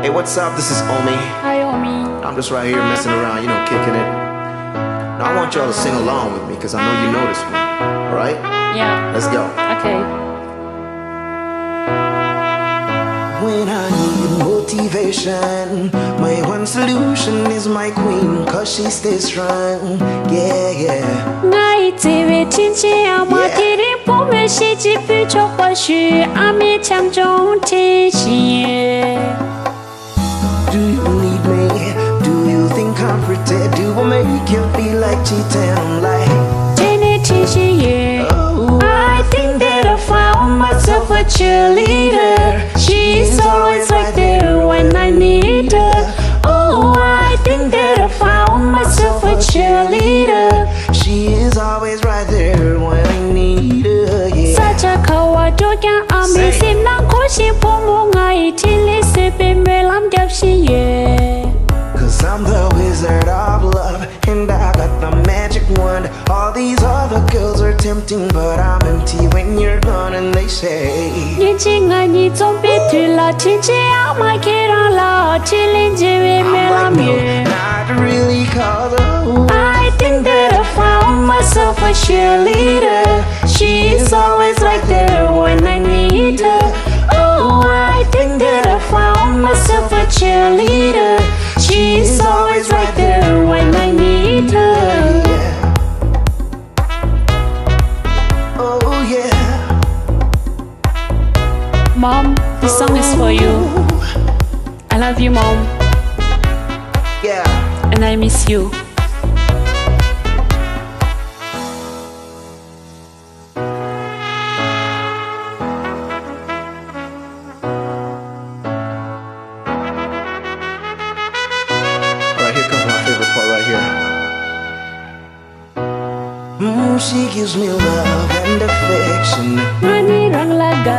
Hey, what's up? This is Omi. Hi, Omi. I'm just right here messing around, kicking it. Now I want y'all to sing along with me because I know you know this one. Alright? Yeah. Let's go. Okay. When I need motivation, my one solution is my queen, cause she stays strong. Yeah, yeah. Ngai TV 亲戚要么体力不美，戏剧比较或许阿弥强中提醒。 Do you need me? Do you think I'm pretty? Do I make you feel like cheating? I'm like, I think that I found myself a cheerleader. She's always right there when I need her. Oh, I think that I found myself a cheerleader. she is always right there when I need her, yeah. 撒着口我都讲阿弥心难可惜父母爱听里随便没浪掉心耶。 Cause I'm the wizard of love, and I got the magic wand. All these other girls are tempting, but I'm empty when you're gone, and they say 年轻爱你总别退了，亲戚要买给让老，亲邻居为 I'm 没 like, 浪 no, 面。 not really, cause oh, I think that I found myself a cheerleader. She's always right there when I need her. Oh, I think that I found myself a cheerleader. She's always right there when I need her. yeah. Oh yeah. Mom, this song is for you. I love you, Mom, Yeah. and I miss you. Alright, here comes my favorite part right here. She gives me love and affection. Rani rang laga.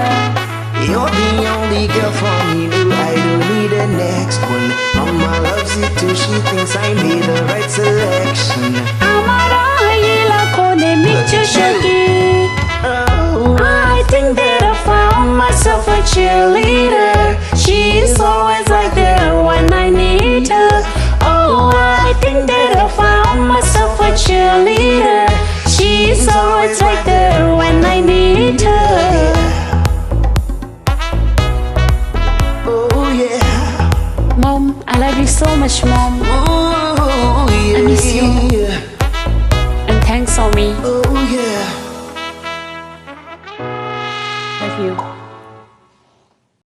You're the only girl for me, no, I don't need a next one. Mama loves it too, she thinks I made the right selection. Amara yela kone micho shoki. Oh, I think that I found myself a cheerleader. She's always right there when I need her. Oh, I think that I found myself a cheerleader. She's always right there when I need her. oh yeah. Mom, I love you so much, Mom. Oh, yeah. I miss you.